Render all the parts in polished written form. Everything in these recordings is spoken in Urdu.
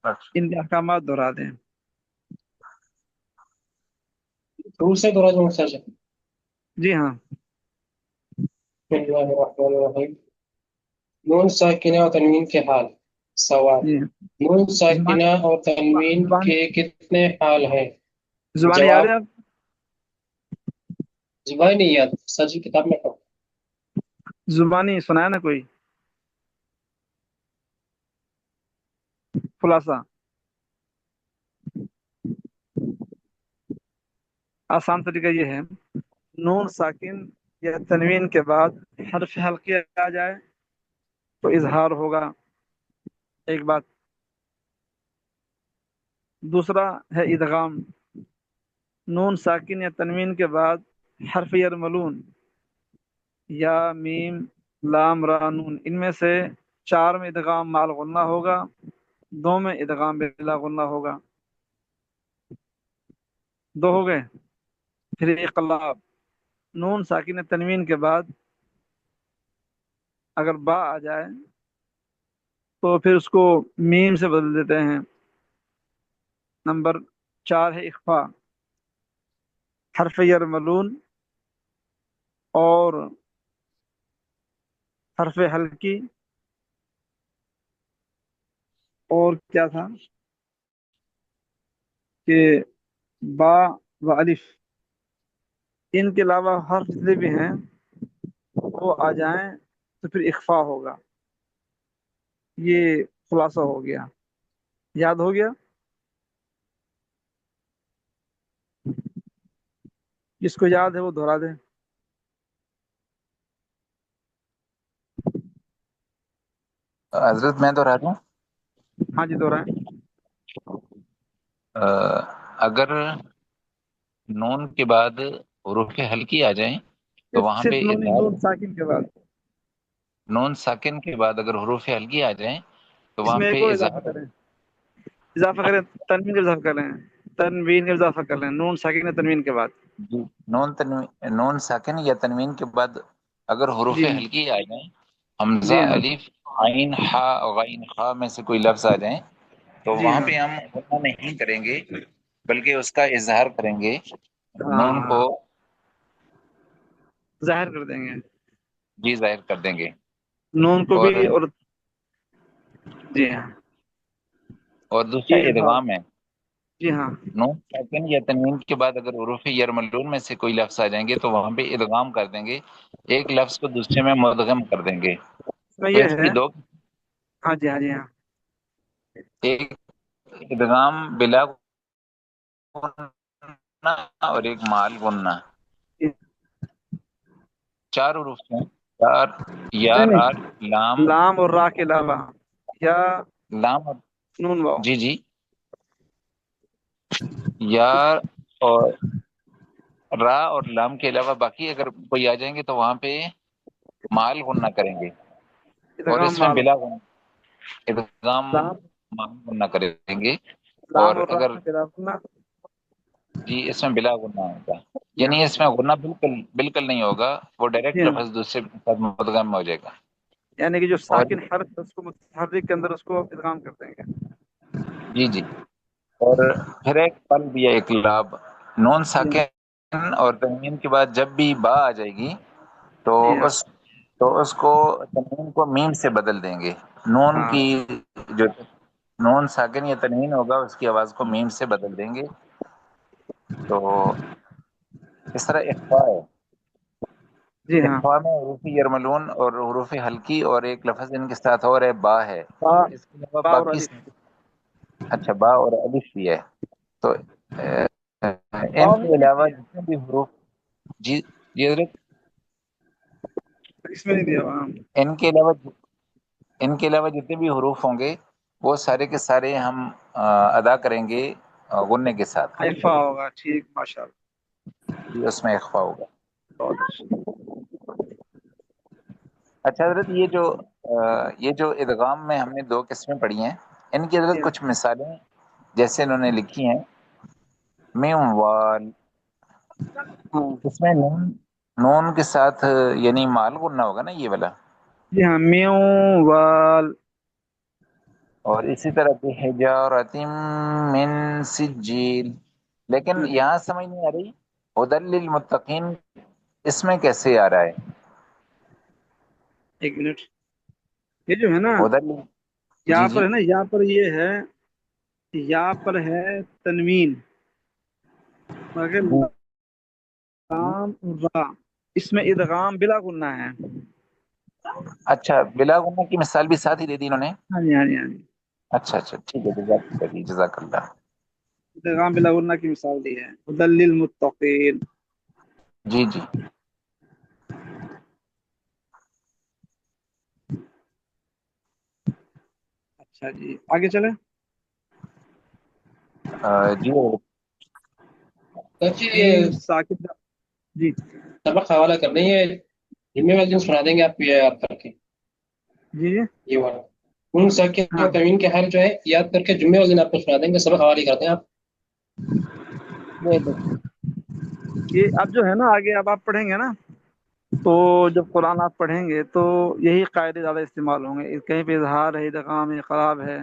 اچھا، ان کے احکامات دہرا دیں۔ شروع سے دورہ جو سر بسم جی ہاں۔ اللہ الرحمن الرحیم۔ نون ساکنہ اور تنوین کے حال۔ سوال: جی نون زبان ساکنہ اور تنوین زبان کے کتنے حال ہیں؟ زبان یاد جواب: ہے آپ؟ زبان نہیں یاد سر جی، کتاب میں پڑھو۔ زبانی سنایا نا کوئی خلاصہ؟ آسان طریقہ یہ ہے، نون ساکن یا تنوین کے بعد حرف حلقی آ جائے تو اظہار ہوگا، ایک بات۔ دوسرا ہے ادغام، نون ساکن یا تنوین کے بعد حرف یرملون یا میم لام را نون، ان میں سے چار میں ادغام مال غنہ ہوگا، دو میں ادغام بلا غنہ ہوگا۔ دو ہو گئے۔ پھر اقلاب، نون ساکن یا تنوین کے بعد اگر با آ جائے تو پھر اس کو میم سے بدل دیتے ہیں۔ نمبر چار ہے اخفا، حرف یرملون اور حرف حلقی اور کیا تھا کہ با و الف، ان کے علاوہ حرف جتنے بھی ہیں وہ آ جائیں تو پھر اخفا ہوگا۔ یہ خلاصہ ہو گیا، یاد ہو گیا؟ جس کو یاد ہے وہ دہرا دیں۔ حضرت میں تو رہتا ہوں۔ ہاں جی دہرائیں۔ اگر نون کے بعد حروف ہلکی آ جائیں تو وہاں صرف پہ نون اظہار، نون ساکن کے بعد نون ساکن کے بعد اگر حروف ہلکی آ جائیں تو اس وہاں میں ایک پہ اور اضافہ اظہار، کریں، اضافہ کریں، تنوین کا اضافہ کریں، تنوین کا اضافہ کر لیں نون ساکن یا تنوین کے بعد۔ جی، نون ساکن یا تنوین کے بعد اگر حروف جی ہلکی آ جائیں، حمزہ جی ہاں الف عین ہا غین خا میں سے کوئی لفظ آ جائیں تو جی وہاں ہاں پہ ہم غنہ نہیں کریں گے بلکہ اس کا اظہار کریں گے، نون کو ہاں ظاہر کر دیں گے، جی ظاہر کر دیں گے۔ نون کو اور بھی اور جی ہاں اور دوسرا یہ اظہار۔ ادغام ہے، جی ہاں نون ساکن یا تنوین کے بعد اگر حروف یرملون میں سے کوئی لفظ آ جائیں گے تو وہاں پہ ادغام کر دیں گے، ایک لفظ کو دوسرے میں مدغم کر دیں گے۔ اس میں تو یہ اس کی ہے، دو، ہاں جی ہاں جی ہاں ایک ادغام بلا غنہ اور ایک مال غنہ، چار حروف ہیں، چار، یا نہیں را نہیں، لام، لام اور را کے علاوہ یا لام اور نون واو۔ جی جی، یا اور را اور لام کے علاوہ باقی اگر کوئی آ جائیں گے تو وہاں پہ مال غنہ کریں گے، اور ادغام اس میں مال، بلا غنہ ادغام لام مال غنہ کریں گے۔ لام اور اور را اگر کے علاوہ جی اس میں بلا غنہ ہوگا، جی یعنی ہاں اس میں غنہ بالکل بالکل نہیں ہوگا، وہ جی ڈائریکٹ ہاں، لفظ دوسرے کے ساتھ مدغم ہو جائے گا۔ یعنی کہ جو اور ساکن حرف ہے اس کو متحرک کے اندر اس کو ادغام کر دیں گے۔ جی جی، اور پھر ایک قلب یا اقلاب، نون جی ساکن اور تنوین کے بعد جب بھی با آ جائے گی تو جی ہاں اس تو اس کو تنوین کو میم سے بدل دیں گے، نون ہاں کی جو نون ساکن یا تنوین ہوگا اس کی آواز کو میم سے بدل دیں گے۔ تو اس طرح اخفاء ہے، جی ہاں، اخفاء میں حروف یرملون اور حروف ہلکی اور ایک لفظ ان کے ساتھ اور ہے با ہے، با اس کے علاوہ با اور باقی، الف۔ اچھا با اور الف بھی ہے، تو ان واو کے نہیں علاوہ لکھی ہے، جتنے بھی حروف، جی جی حضرت، اس میں نہیں دیا وہاں۔ ان کے علاوہ ان کے علاوہ جتنے بھی حروف ہوں گے وہ سارے کے سارے ہم ادا کریں گے غنے کے ساتھ، حیفا ہوگا، ٹھیک، ماشاء اللہ، جی اس میں اخفاء ہوگا۔ بہت اچھا۔ اچھا حضرت، یہ جو ادغام میں ہم نے دو قسمیں پڑھی ہیں، ان کی حضرت جی کچھ مثالیں جیسے انہوں نے لکھی ہیں، میم وال، ہاں اس میں نون، نون کے ساتھ یعنی مال غنہ ہوگا نا یہ والا؟ جی ہاں، میو وال، اور اسی طرح بحجارۃ من سجیل، لیکن یہاں سمجھ نہیں آ رہی ہدی للمتقین اس میں کیسے آ رہا ہے؟ ایک منٹ، یہ جو ہے نا ہدی، جی یہاں جی پر ہے نا، یہاں پر یہ ہے، یہاں پر ہے تنوین، مگر جی لام را، اس میں ادغام بلا غنہ ہے۔ اچھا، بلا غنہ کی مثال بھی ساتھ ہی دے دی انہوں نے؟ ہاں جی، ہاں جی، ہاں جی، اچھا اچھا ٹھیک ہے، جزاک اللہ۔ ادغام بلا غنہ کی مثال دی ہے، ہدی للمتقین۔ جی جی اچھا جی، آگے چلیں۔ جی سچی یہ میم ساکن، جی سبق حوالہ کر دیں، یہ جمعے والے دن سنا دیں گے آپ یہ یاد کر کے، جی جی، یہ والا ان ساکن ہاں و تنوین کے حال جو ہے یاد کر کے جمعے والے دن آپ کو سنا دیں گے، سبق حوالے کرتے ہیں آپ۔ یہ دیکھیں، یہ اب جو ہے نا آگے اب آپ پڑھیں گے نا، تو جب قرآن آپ پڑھیں گے تو یہی قاعدے زیادہ استعمال ہوں گے، کہیں پہ اظہار ہے، ادغام ہے، خراب ہے،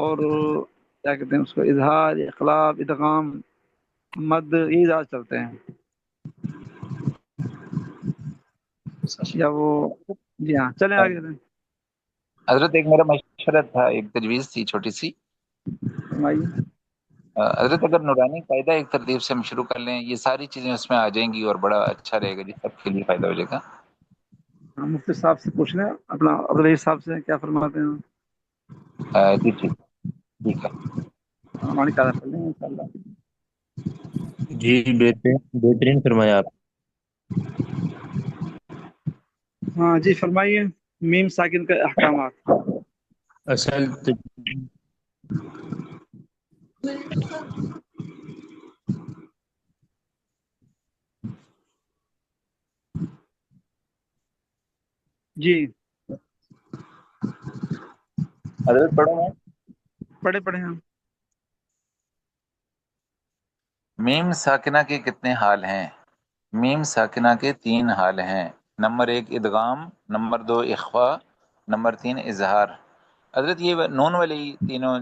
اور کیا کہتے ہیں اس کو، اظہار، اقلاب، ادغام، مد، یہ زیادہ چلتے ہیں، یا وہ، جی ہاں چلیں آگے چلیں، حضرت ایک میرا مشورہ تھا، ایک تجویز تھی چھوٹی سی۔ فرمائیے۔ حضرت اگر نورانی قاعدہ ایک ترتیب سے ہم شروع کر لیں، یہ ساری چیزیں اس میں آ جائیں گی اور بڑا اچھا رہے گا جی، سب کے لیے فائدہ ہو جائے گا۔ ہاں، مفتی صاحب سے پوچھ لیں، اپنا عبدالعزیز صاحب سے کیا فرماتے ہیں، جی ٹھیک، ٹھیک ہے۔ ہماری قاعدہ پڑھ لیں گے انشاءاللہ۔ جی بہترین بہترین فرمایا آپ۔ ہاں جی فرمائیے، میم ساکن کے احکامات۔ اصل جی حضرت پڑھو میں، پڑھے پڑھے ہم۔ میم ساکنہ کے کتنے حال ہیں؟ میم ساکنہ کے 3 حال ہیں۔ نمبر 1 ادغام، نمبر 2 اخفا، نمبر 3 اظہار۔ حضرت یہ نون والے ہی تینوں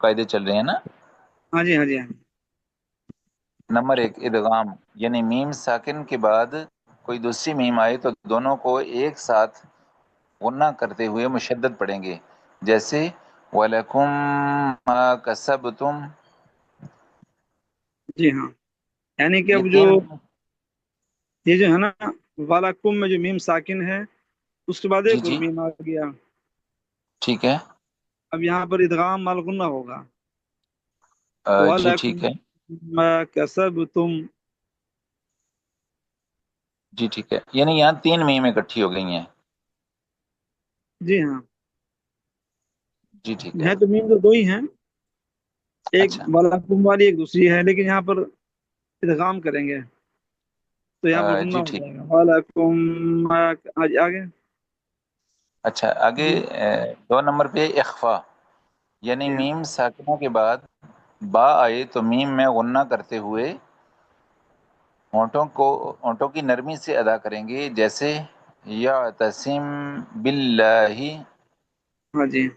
قاعدے چل رہے ہیں نا؟ ہاں جی، ہاں جی، ہاں جی، نمبر 1 ادغام، یعنی میم ساکن کے بعد کوئی دوسری میم آئے تو دونوں کو ایک ساتھ غنہ کرتے ہوئے مشدد پڑھیں گے، جیسے وَلَكُمْ مَا كَسَبْتُمْ۔ جی ہاں، یعنی کہ یہ اب جو 3 یہ جو ہے نا والاکم میں جو میم ساکن ہے، اس کے بعد جی ایک اور جی میم آ گیا، ٹھیک ہے، اب یہاں پر ادغام مال غنہ ہوگا، جی وَلَكُمْ ٹھیک ہے، مَا كَسَبْتُمْ۔ جی ٹھیک ہے، یعنی یہاں 3 میم اکٹھی ہو گئی ہیں۔ جی ہاں، جی ٹھیک ہے، ہے تو میم تو دو ہی ہیں، ایک اچھا والاکم والی ایک دوسری ہے، لیکن یہاں پر ادغام کریں گے تو یہاں پر غنہ جی ہو ٹھیک، جائے گا، والاکم آگے۔ اچھا آگے جی 2 نمبر پہ اخفا، یعنی جی میم ساکنہ کے بعد با آئے تو میم میں غنہ کرتے ہوئے ہونٹوں کی نرمی سے ادا کریں گے، جیسے یعتصم باللہ۔ ہاں جی،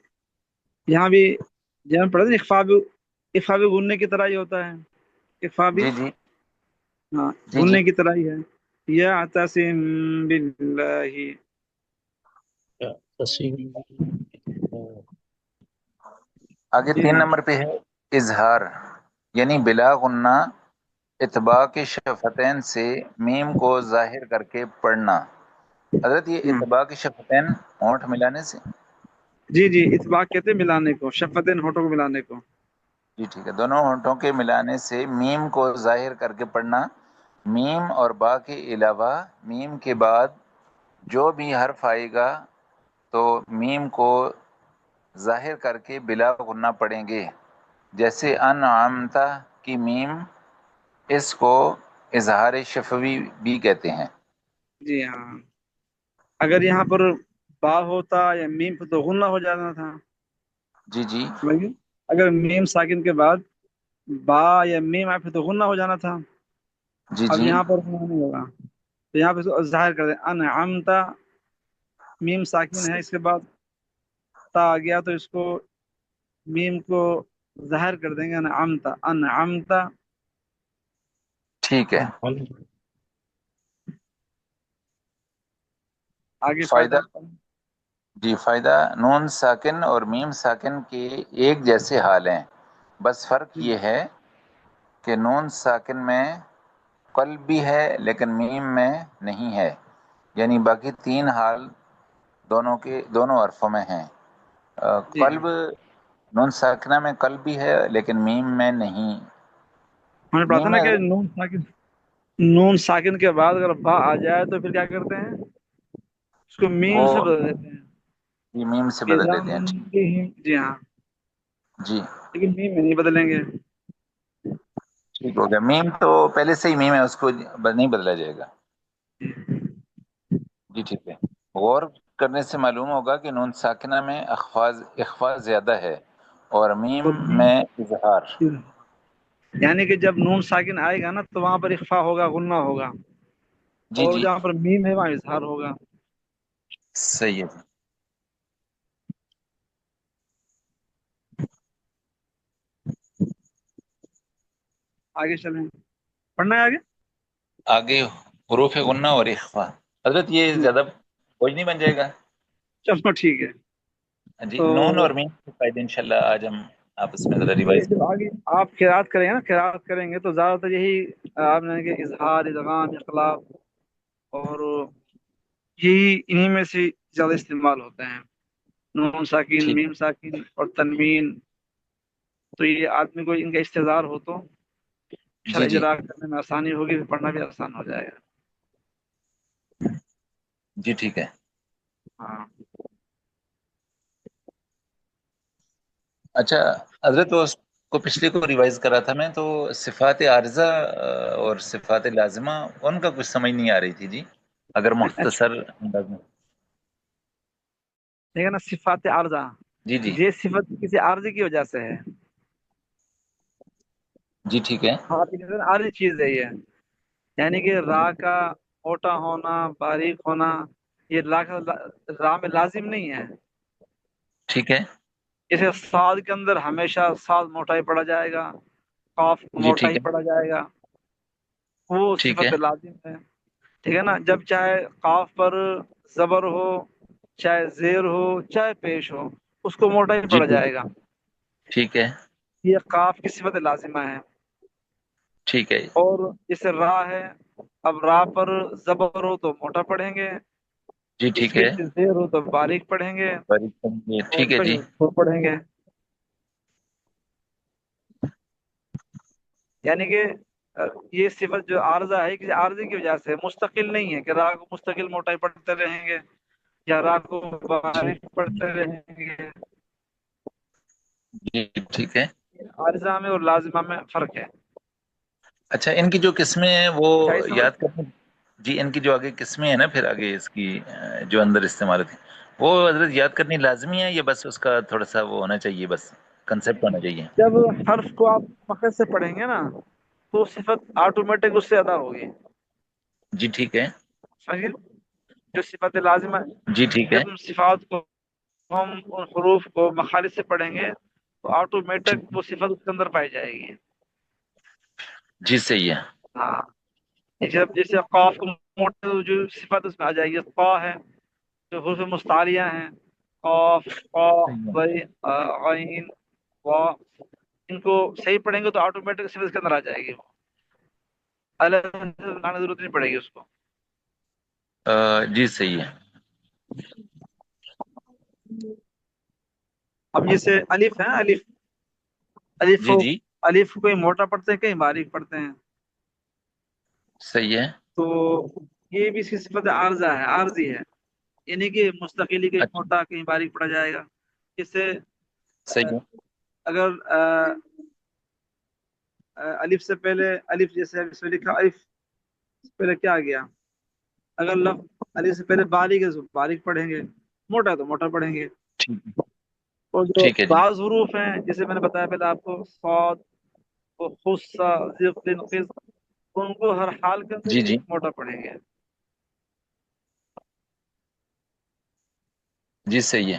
یہاں بھی جہاں پڑھا تھا اخفا بھی غننے کی طرح ہی ہوتا ہے، اخفا بھی، جی جی ہاں جی جی غننے کی طرح ہی ہے، یعتصم باللہ۔ آگے جی 3 ہاں، نمبر پہ ہے اظہار، یعنی بلا غنہ اتباع کے شفتین سے میم کو ظاہر کر کے پڑھنا۔ حضرت یہ ہاں اتباع کے شفتین ہونٹ ملانے سے؟ جی جی، اطباق کہتے ہیں ملانے کو، شفتین ہونٹوں کو ملانے کو۔ جی ٹھیک ہے، دونوں ہونٹوں کے ملانے سے میم کو ظاہر کر کے پڑھنا۔ میم اور با کے علاوہ میم کے بعد جو بھی حرف آئے گا تو میم کو ظاہر کر کے بلا غنہ پڑھیں گے، جیسے انعمتا کی میم، اس کو اظہار شفوی بھی کہتے ہیں۔ جی ہاں، اگر یہاں پر با ہوتا یا میم پہ تو غنہ ہو جانا تھا، جی جی سمجھے؟ اگر میم ساکن کے بعد با یا میم آئے پہ تو غنہ ہو جانا تھا، جی اب جی یہاں پر غنہ نہیں ہوگا، تو یہاں پہ ظاہر کر دیں انعمتا، میم ساکن ہے، اس کے بعد تا آ گیا تو اس کو میم کو ظاہر کر دیں گے انعمتا انعمتا. ٹھیک ہے. آگے فائدہ. فائدہ. جی فائدہ نون ساکن اور میم ساکن کے ایک جیسے حال ہیں، بس فرق یہ ہے کہ نون ساکن میں قلب بھی ہے لیکن میم میں نہیں ہے، یعنی باقی تین حال دونوں کے دونوں حرفوں میں ہیں. جی قلب نون ساکنہ میں قلب بھی ہے لیکن میم میں نہیں. ہم نے پڑھا تھا میم نا میں کہ نون ساکن کے بعد اگر با آ جائے تو پھر کیا کرتے ہیں؟ اس کو وہ میم سے بدل دیتے ہیں. میم سے بدل اذا دیتے ہیں. ٹھیک. جی ہاں، جی لیکن میم میں نہیں بدلیں گے. ٹھیک ہو گیا. میم تو پہلے سے ہی میم ہے، اس کو نہیں بدلا جائے گا. جی ٹھیک ہے. غور کرنے سے معلوم ہوگا کہ نون ساکنہ میں اخفاء زیادہ ہے اور میم اور میں اظہار. یعنی کہ جب نون ساکن آئے گا نا تو وہاں پر اخفا ہوگا، غنہ ہوگا، جی اور جی جہاں پر میم ہے وہاں اظہار ہوگا. صحیح ہے. آگے چلیں، پڑھنا ہے آگے. آگے حروف غنہ اور اخفاء. حضرت یہ زیادہ بوجھ نہیں بن جائے گا؟ چلو ٹھیک ہے. جی تو نون اور میم کے فائدے انشاءاللہ آج ہم آپس میں ذرا یہ ریوائز جب آگے آپ قرات کریں گے نا، قرات کریں گے تو زیادہ تر یہی آپ نے کہ اظہار، ادغام، اخلاق، اور یہی انہی میں سے زیادہ استعمال ہوتے ہیں. نون ساکین، ٹھیک. میم ساکین اور تنوین. تو یہ آدمی کو ان کا استظہار ہو تو جی شرح جی اجرا کرنے میں آسانی ہوگی، پڑھنا بھی آسان ہو جائے گا. جی ٹھیک ہے. ہاں اچھا حضرت اس کو پچھلے کو ریوائز کرا تھا میں، تو صفات عارضہ اور صفات لازمہ ان کا کچھ سمجھ نہیں آ رہی تھی جی، اگر مختصر انداز میں. ٹھیک ہے نا. صفات عارضہ، جی جی یہ صفت کسی عارضی کی وجہ سے ہے. جی ٹھیک ہے. عارضی چیز ہے یہ. یعنی کہ راہ کا موٹا ہونا، باریک ہونا، یہ راہ میں لازم نہیں ہے. ٹھیک ہے. جیسے ساد کے اندر ہمیشہ ساد موٹا ہی پڑا جائے گا، قاف جی موٹا ٹھیک ہی ہے. پڑا جائے گا، وہ ٹھیک ہے. صفت لازم ہے. ٹھیک ہے نا. جب چاہے قاف پر زبر ہو، چاہے زیر ہو، چاہے پیش ہو، اس کو موٹا ہی جی پڑا ٹھیک ہے. جائے گا. ٹھیک ہے. یہ قاف کی صفت لازمہ ہے. ٹھیک ہے. اور جیسے راہ ہے، اب راہ پر زبر ہو تو موٹا پڑھیں گے، جی اس ٹھیک کے ہے. نیچے زیر ہو تو باریک پڑھیں گے، اور ٹھیک ہے جی. پھر پڑھیں گے. یعنی کہ یہ صفت جو عارضہ ہے کسی عارضی کی وجہ سے، مستقل نہیں ہے کہ راہ کو مستقل موٹائی پڑھتے رہیں گے یا راہ کو باریک پڑھتے رہیں گے. جی ٹھیک ہے. عارضہ میں اور لازمہ میں فرق ہے. اچھا ان کی جو قسمیں ہیں وہ چاہیے سمجھ. یاد کریں. جی ان کی جو آگے قسمیں ہیں نا، پھر آگے اس کی جو اندر استعمال ہوتی ہیں، وہ حضرت یاد کرنی لازمی ہے یا بس اس کا تھوڑا سا وہ ہونا چاہیے، بس کنسپٹ ہونا چاہیے؟ جب حرف کو آپ مخرج سے پڑھیں گے نا تو صفت آٹومیٹک اس سے ادا ہوگی. جی ٹھیک ہے. سمجھے؟ جو صفت لازمہ ہے، جی ٹھیک ہے. جب ہم صفات کو، ہم ان حروف کو مخارج سے پڑھیں گے تو ٹھیک. آٹومیٹک وہ صفت اس کے اندر پائی جائے گی. جی صحیح ہے. ہاں. جب جیسے قاف کو موٹے جو صفت اس میں آ جائے گی، قا ہے جو حروف مستعلیہ ہیں، قاف، قا، صحیح ہے. بے، عین، وا، ان کو صحیح پڑھیں گے تو آٹومیٹک صفت اس کے اندر آ جائے گی. الگ لانے ضرورت نہیں پڑے گی اس کو. جی صحیح ہے. اب جیسے الف ہے، الف، الف جی جی الف کوئی موٹا پڑھتے ہیں، کہیں باریک پڑھتے ہیں. صحیح ہے. تو یہ بھی اس کی صفت عارضہ ہے، عارضی ہے. یعنی کہ مستقلی کہیں اچھا موٹا کہیں باریک پڑا جائے گا. اس سے صحیح ہے. اگر الف سے پہلے الف، جیسے اس میں لکھا الف سے پہلے کیا آ گیا، اگر لفظ الف سے پہلے باریک ہے تو باریک پڑھیں گے، موٹا ہے تو موٹا پڑھیں گے. ٹھیک ہے. اور جو ٹھیک ہے جی. بعض حروف ہیں جیسے میں نے بتایا پہلے آپ کو، صاد، خصا، ذقن، قز، ان کو ہر حال کے اندر جی ہی جی موٹا پڑھیں گے. جی صحیح ہے.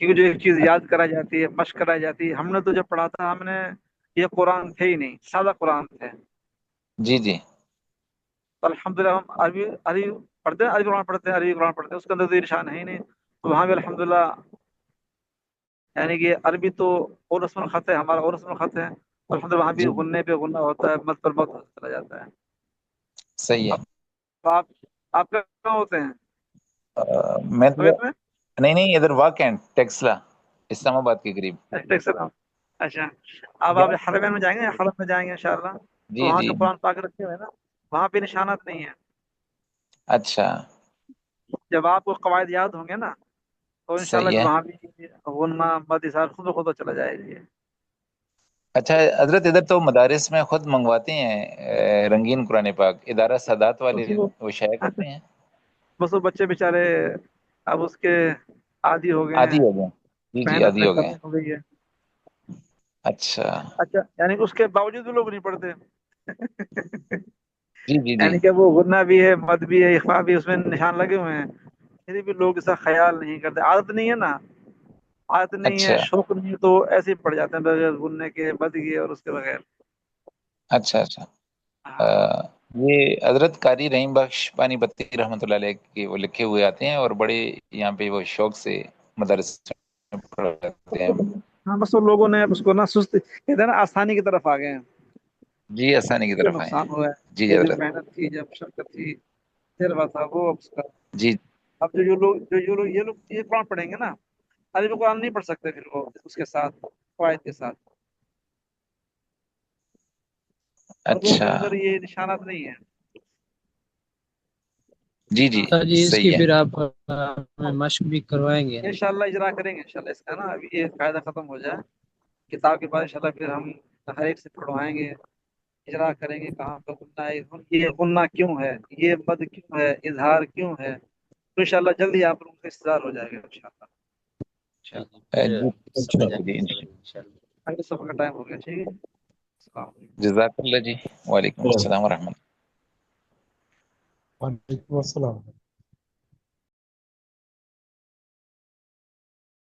کیونکہ جو ایک چیز یاد کرائی جاتی ہے، مشق کرائی جاتی ہے، ہم نے تو جب پڑھا تھا ہم نے یہ قرآن تھے ہی نہیں، سادہ قرآن تھے. جی جی تو الحمدللہ ہم عربی پڑھتے ہیں، عربی قرآن پڑھتے ہیں، عربی قرآن پڑھتے ہیں، اس کے اندر تو یہ نشان ہے ہی نہیں. تو وہاں بھی الحمدللہ یعنی کہ عربی تو اور رسم الخط ہے، ہمارا اور رسم الخط ہے. الحمدللہ وہاں بھی جی غنے پہ غنہ ہوتا ہے، مد پر مد ہوتا چلا جاتا ہے. صحیح ہے. تو آپ کہاں ہوتے ہیں؟ میں تو کویت میں؟ نہیں ادھر واقع ٹیکسلا اسلام آباد کے قریب. اچھا، اب آپ حرمین میں جائیں گے، حرم میں جائیں گے انشاءاللہ، تو جی وہاں جی جو قرآن پاک رکھے ہوئے ہیں نا، وہاں پہ نشانات نہیں ہیں. اچھا جب آپ کو قواعد یاد ہوں گے نا تو انشاءاللہ صحیح بھی ہے. وہاں بھی غنہ مد اظہار خود بخود چلا جائے گی. اچھا حضرت ادھر تو مدارس میں خود منگواتے ہیں رنگین قرآن پاک، ادارہ سادات والے بس وہ وہ شائع کرتے ہیں. بس وہ بچے بیچارے اب اس کے عادی ہو گئے عادی ہیں، ہو گئے. جی جی محنت عادی میں ہو گئے. کمی ہو گئی ہے. اچھا اچھا، یعنی اس کے باوجود بھی لوگ نہیں پڑھتے. جی جی جی یعنی کہ وہ غنہ بھی ہے، مد بھی ہے، اخفا بھی، اس میں نشان لگے ہوئے ہیں، پھر بھی لوگ اس کا خیال نہیں کرتے. عادت نہیں ہے نا، عادت نہیں ہے، اچھا شوق نہیں ہے، تو ایسے ہی پڑ جاتے ہیں بغیر غننے کے، مد کے اور اس کے بغیر. اچھا اچھا. ہاں یہ حضرت قاری رحیم بخش پانی پتی رحمۃ اللہ علیہ کے وہ لکھے ہوئے آتے ہیں اور بڑے یہاں پہ وہ شوق سے مدرس میں پڑھاتے ہیں. ہاں، بس وہ لوگوں نے اس کو نا سست کہتے ہیں نا، آسانی کی طرف آ گئے ہیں. جی آسانی کی جو طرف آئے نقصان ہیں. ہوا ہے، جی یہ جو حضرت. محنت تھی، جب شرکت تھی، تجربہ تھا، وہ اب اس کا. جی اب جو لوگ یہ قرآن پڑھیں گے نا، عربی قرآن نہیں پڑھ سکتے پھر وہ اس کے ساتھ، قواعد کے ساتھ. عربوں کے اچھا. اندر یہ نشانات نہیں ہیں. جی جی استاد جی اس کی صحیح ہے. پھر آپ ہمیں مشق بھی کروائیں گے. انشاءاللہ اجرا کریں گے انشاءاللہ اس کا نا. ابھی یہ قاعدہ ختم ہو جائے کتاب کے بعد انشاءاللہ پھر ہم ہر ایک سے پڑھوائیں گے، اجرا کریں گے کہاں پہ غنہ ہے، یہ غنہ کیوں ہے، یہ مد کیوں ہے، اظہار کیوں ہے. تو انشاءاللہ جلدی آپ لوگوں کا استدار ہو جائے گا انشاءاللہ. پھر جی سمجھ آئیں گے انشاءاللہ. اگلے سفر کا ٹائم ہو گیا. ٹھیک ہے، السلام علیکم. جزاک اللہ جی. وعلیکم السلام ورحمۃ اللہ. وعلیکم السلام.